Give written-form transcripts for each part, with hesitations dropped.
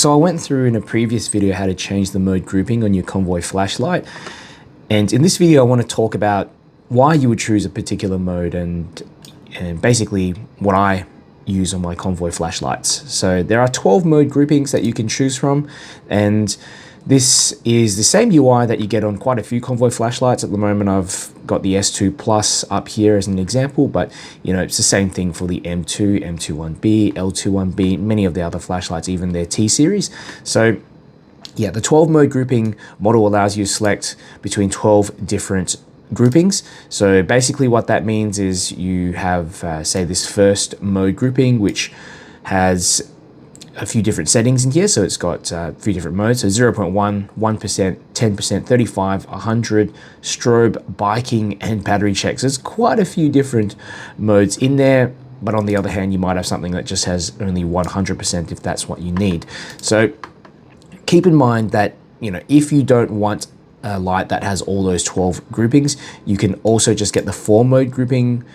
So I went through in a previous video how to change the mode grouping on your Convoy flashlight. And in this video, I want to talk about why you would choose a particular mode and basically what I use on my Convoy flashlights. So there are 12 mode groupings that you can choose from, and this is the same UI that you get on quite a few Convoy flashlights. At the moment, I've got the S2 Plus up here as an example, but you know, it's the same thing for the M2, M21B, L21B, many of the other flashlights, even their T series. So yeah, the 12 mode grouping model allows you to select between 12 different groupings. So basically what that means is you have, say, this first mode grouping, which has a few different settings in here. So it's got a few different modes. So 0.1, 1%, 10%, 35, 100, strobe, biking, and battery checks. There's quite a few different modes in there. But on the other hand, you might have something that just has only 100% if that's what you need. So keep in mind that, you know, if you don't want a light that has all those 12 groupings, you can also just get the 4 mode grouping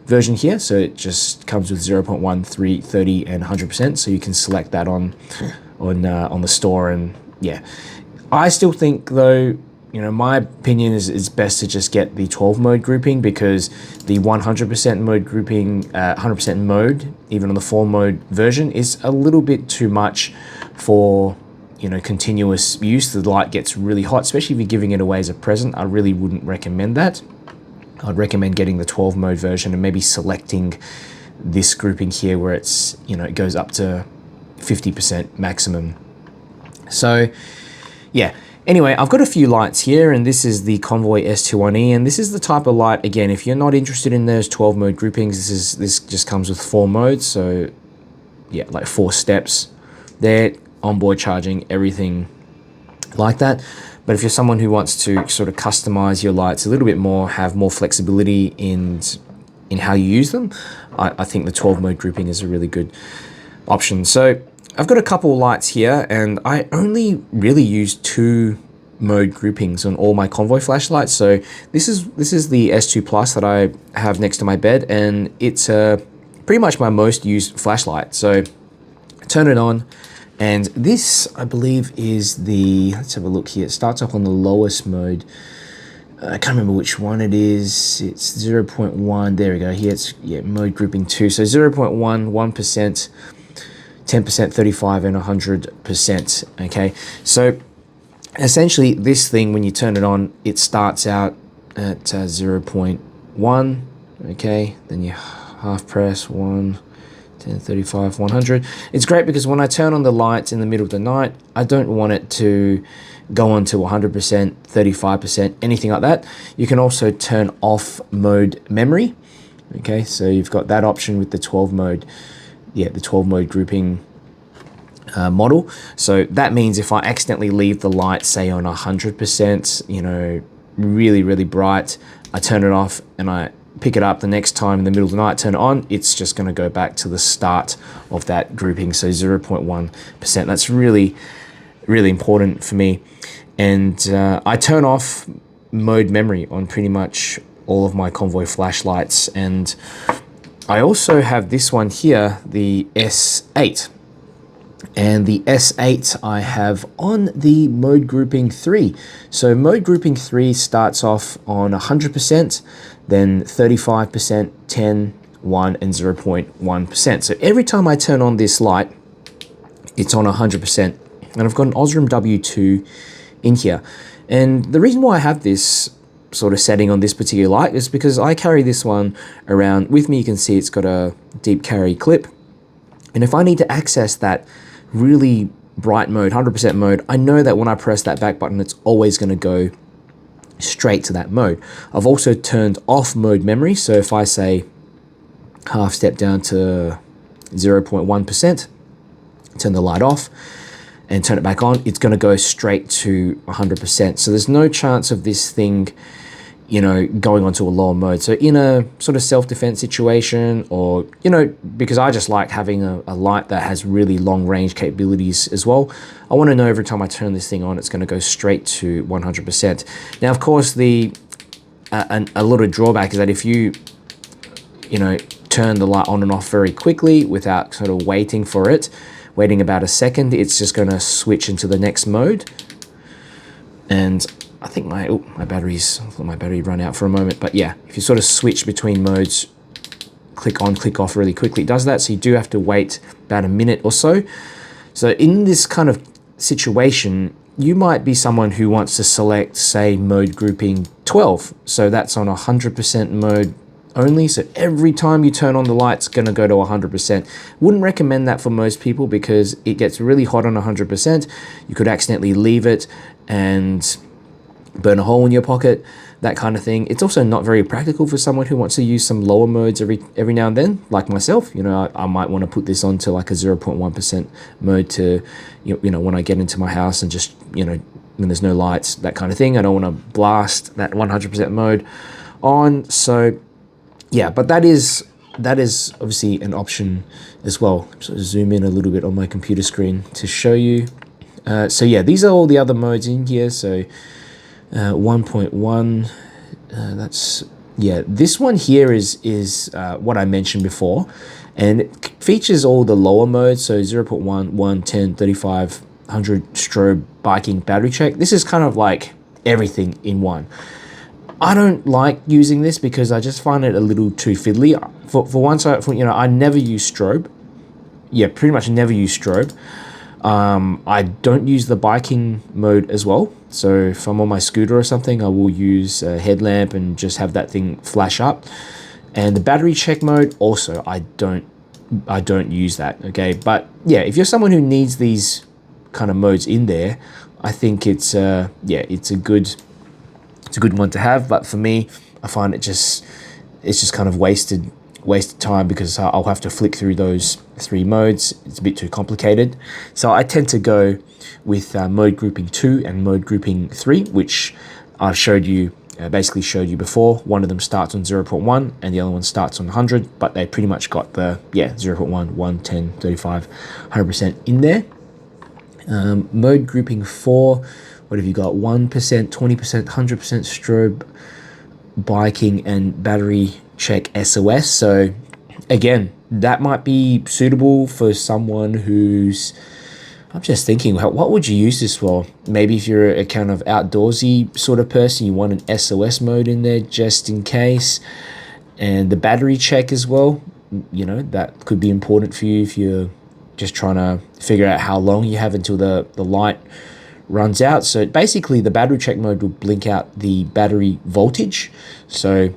version here. So it just comes with 0.1, 3, 30, and 100%. So you can select that on the store. And yeah, I still think though, you know, my opinion is best to just get the 12 mode grouping, because the 100% mode grouping, 100% mode, even on the 4 mode version, is a little bit too much for, you know, continuous use. The light gets really hot, especially if you're giving it away as a present. I really wouldn't recommend that. I'd recommend getting the 12 mode version and maybe selecting this grouping here where it's, you know, it goes up to 50% maximum. So yeah, anyway, I've got a few lights here, and this is the Convoy S21E, and this is the type of light, again, if you're not interested in those 12 mode groupings, this just comes with 4 modes. So yeah, like 4 steps there, onboard charging, everything like that. But if you're someone who wants to sort of customize your lights a little bit more, have more flexibility in how you use them, I think the 12 mode grouping is a really good option. So I've got a couple of lights here, and I only really use 2 mode groupings on all my Convoy flashlights. So this is the S2 Plus that I have next to my bed, and it's pretty much my most used flashlight. So I turn it on. And this, I believe, is the, let's have a look here. It starts off on the lowest mode. I can't remember which one it is. It's 0.1. There we go. Here it's, yeah, mode grouping 2. So 0.1, 1%, 10%, 35, and 100%. Okay. So essentially, this thing, when you turn it on, it starts out at 0.1. Okay. Then you half press 1. 10, 35, 100. It's great because when I turn on the lights in the middle of the night, I don't want it to go on to 100%, 35%, anything like that. You can also turn off mode memory. Okay, so you've got that option with the 12 mode, yeah, the 12 mode grouping model. So that means if I accidentally leave the light, say on 100%, you know, really, really bright, I turn it off and I pick it up the next time in the middle of the night, turn it on, it's just going to go back to the start of that grouping. So 0.1%. That's really, really important for me. And I turn off mode memory on pretty much all of my Convoy flashlights. And I also have this one here, the S8. And the S8 I have on the mode grouping 3. So mode grouping 3 starts off on 100%, then 35%, 10, 1, and 0.1%. So every time I turn on this light, it's on 100%. And I've got an Osram W2 in here. And the reason why I have this sort of setting on this particular light is because I carry this one around with me. You can see it's got a deep carry clip. And if I need to access that really bright mode, 100% mode, I know that when I press that back button, it's always going to go straight to that mode. I've also turned off mode memory. So if I say half step down to 0.1%, turn the light off and turn it back on, it's going to go straight to 100%. So there's no chance of this thing, you know, going onto a lower mode. So in a sort of self-defense situation, or, you know, because I just like having a light that has really long range capabilities as well, I want to know every time I turn this thing on, it's going to go straight to 100%. Now, of course, a little drawback is that if you know, turn the light on and off very quickly without sort of waiting for it, waiting about a second, it's just going to switch into the next mode. And I think my batteries, I'll let my battery run out for a moment. But yeah, if you sort of switch between modes, click on, click off really quickly, it does that. So you do have to wait about a minute or so. So in this kind of situation, you might be someone who wants to select, say, mode grouping 12. So that's on 100% mode only. So every time you turn on the light, it's going to go to 100%. Wouldn't recommend that for most people because it gets really hot on 100%. You could accidentally leave it and burn a hole in your pocket, that kind of thing. It's also not very practical for someone who wants to use some lower modes every now and then, like myself. You know, I might want to put this onto like a 0.1% mode to, you know, when I get into my house and just, you know, when there's no lights, that kind of thing. I don't want to blast that 100% mode on. So yeah, but that is obviously an option as well. So zoom in a little bit on my computer screen to show you. So yeah, these are all the other modes in here. So 1.1, that's, yeah, this one here is what I mentioned before, and it features all the lower modes. So 0.1, 1, 10, 35, 100, strobe, biking, battery check. This is kind of like everything in one. I don't like using this because I just find it a little too fiddly. For once, you know, I never use strobe. Yeah, pretty much never use strobe. I don't use the biking mode as well. So if I'm on my scooter or something, I will use a headlamp and just have that thing flash up. And the battery check mode also, I don't use that. Okay, but yeah, if you're someone who needs these kind of modes in there, I think it's yeah, it's a good one to have. But for me, I find it's just kind of wasted time because I'll have to flick through those 3 modes. It's a bit too complicated. So I tend to go with mode grouping 2 and mode grouping 3, which I've basically showed you before. One of them starts on 0.1 and the other one starts on 100, but they pretty much got the 0.1, 1, 10, 35, 100% in there. Mode grouping 4, what have you got? 1%, 20%, 100% strobe, biking, and battery check SOS. So again, that might be suitable for someone who's, I'm just thinking, what would you use this for? Maybe if you're a kind of outdoorsy sort of person, you want an SOS mode in there just in case. And the battery check as well, you know, that could be important for you if you're just trying to figure out how long you have until the light runs out. So basically the battery check mode will blink out the battery voltage. So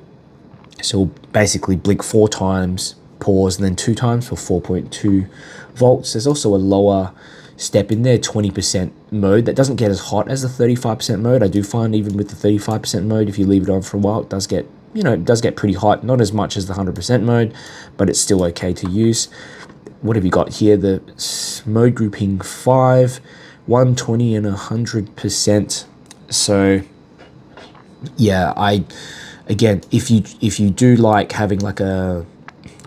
basically blink 4 times, pause, and then 2 times for 4.2 volts. There's also a lower step in there, 20% mode, that doesn't get as hot as the 35% mode. I do find even with the 35% mode, if you leave it on for a while, it does get, you know, it does get pretty hot. Not as much as the 100% mode, but it's still okay to use. What have you got here? The mode grouping 5, 120 and 100%. So yeah, again, if you do like having like a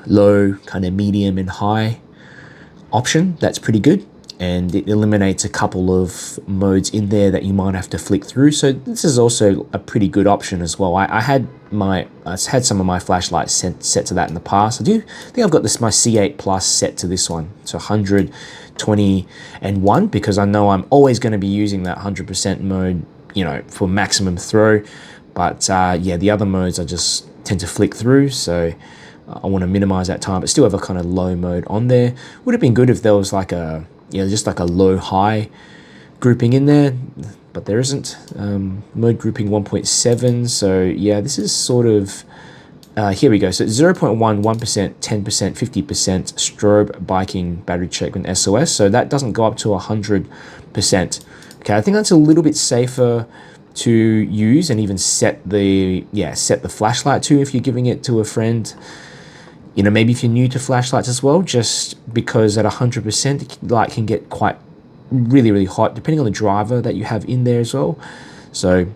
low, kind of medium and high option, that's pretty good, and it eliminates a couple of modes in there that you might have to flick through. So this is also a pretty good option as well. I had some of my flashlights set to that in the past. I think I've got my C8 Plus set to this one, so 100, 20 and 1, because I know I'm always going to be using that 100% mode, you know, for maximum throw. But yeah, the other modes I just tend to flick through, so I want to minimize that time, but still have a kind of low mode on there. Would have been good if there was like a, you know, just like a low high grouping in there, but there isn't. Mode grouping 1.7. So yeah, this is sort of, here we go. So 0.1, 1%, 10%, 50% strobe, biking, battery check, and SOS. So that doesn't go up to 100%. Okay, I think that's a little bit safer to use, and even set the flashlight to if you're giving it to a friend. You know, maybe if you're new to flashlights as well, just because at 100% light can get quite really hot, depending on the driver that you have in there as well. So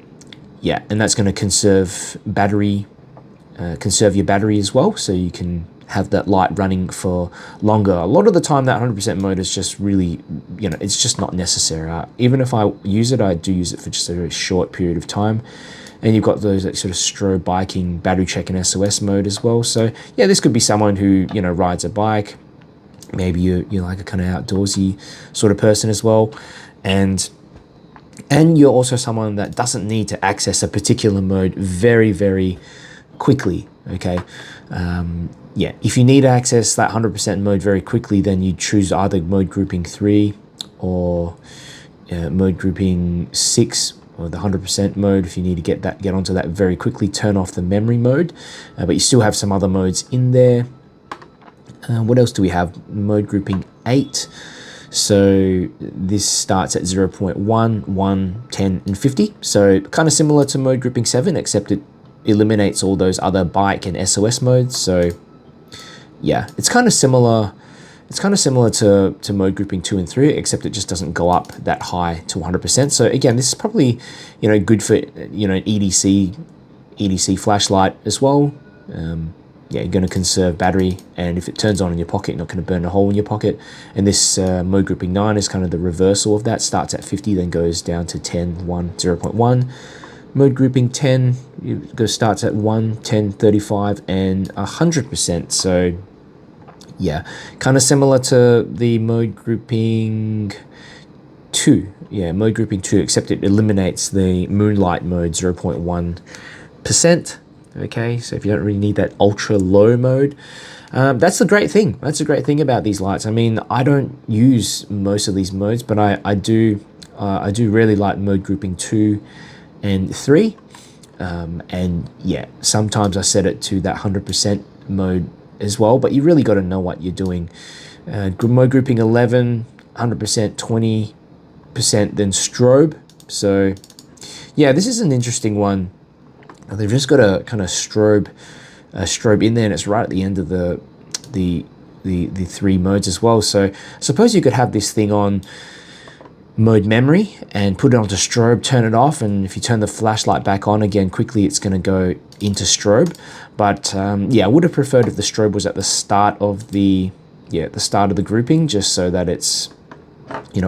yeah, and that's going to conserve your battery as well, so you can have that light running for longer. A lot of the time that 100% mode is just really, you know, it's just not necessary. Even if I use it, I do use it for just a very short period of time. And you've got those like sort of strobe, biking, battery check, and SOS mode as well. So yeah, this could be someone who, you know, rides a bike, maybe you're like a kind of outdoorsy sort of person as well, and you're also someone that doesn't need to access a particular mode very quickly. Okay, yeah, if you need to access that 100% mode very quickly, then you choose either mode grouping 3 or mode grouping 6, or the 100% mode. If you need to get onto that very quickly, turn off the memory mode, but you still have some other modes in there. What else do we have? Mode grouping 8. So this starts at 0.1, 1, 10, and 50. So kind of similar to mode grouping 7, except it eliminates all those other bike and SOS modes. So yeah, it's kind of similar. It's kind of similar to mode grouping 2 and 3, except it just doesn't go up that high to 100%. So again, this is probably, good for, EDC flashlight as well. Yeah, you're going to conserve battery, and if it turns on in your pocket, you're not going to burn a hole in your pocket. And this mode grouping 9 is kind of the reversal of that. Starts at 50, then goes down to 10, 1, 0.1. Mode grouping 10 starts at 1, 10, 35, and 100%. So yeah, kind of similar to the mode grouping 2. Yeah, mode grouping 2, except it eliminates the moonlight mode, 0.1%. Okay, so if you don't really need that ultra low mode, that's the great thing. That's the great thing about these lights. I mean, I don't use most of these modes, but I do really like mode grouping 2 and 3. And yeah, sometimes I set it to that 100% mode as well, but you really got to know what you're doing. Mode grouping 11, 100%, 20%, then strobe. So yeah, this is an interesting one. They've just got a kind of strobe in there, and it's right at the end of the 3 modes as well. So I suppose you could have this thing on mode memory and put it onto strobe, turn it off, and if you turn the flashlight back on again quickly, it's going to go into strobe. But yeah, I would have preferred if the strobe was at the start of the grouping, just so that it's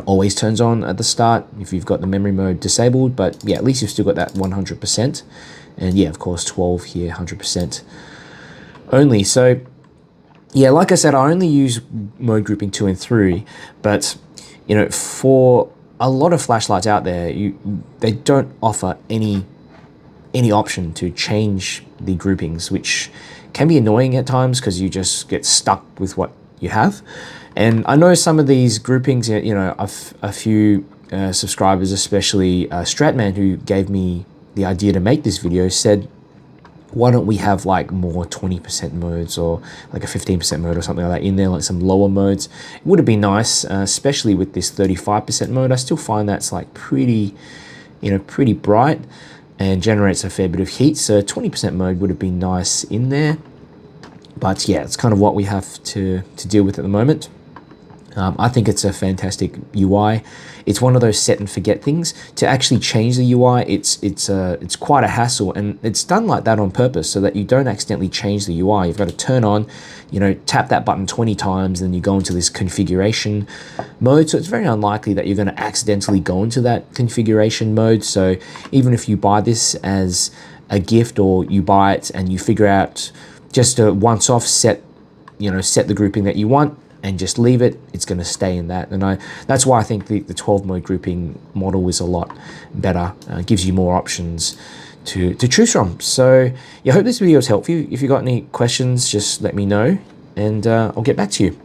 always turns on at the start if you've got the memory mode disabled. But yeah, at least you've still got that 100%. And yeah, of course, 12 here, 100% only. So yeah, like I said, I only use mode grouping 2 and 3, but for a lot of flashlights out there, they don't offer any option to change the groupings, which can be annoying at times because you just get stuck with what you have. And I know some of these groupings, a few subscribers, especially Stratman, who gave me the idea to make this video, said, why don't we have like more 20% modes or like a 15% mode or something like that in there, like some lower modes. It would have been nice, especially with this 35% mode. I still find that's like pretty bright and generates a fair bit of heat. So 20% mode would have been nice in there. But yeah, it's kind of what we have to deal with at the moment. I think it's a fantastic UI. It's one of those set and forget things. To actually change the UI, it's quite a hassle, and it's done like that on purpose so that you don't accidentally change the UI. You've got to turn on, tap that button 20 times, then you go into this configuration mode. So it's very unlikely that you're going to accidentally go into that configuration mode. So even if you buy this as a gift, or you buy it and you figure out just to once off set the grouping that you want, and just leave it, it's going to stay in that. And that's why I think the 12 mode grouping model is a lot better. Gives you more options to choose from. So yeah, I hope this video has helped you. If you got any questions, just let me know, and I'll get back to you.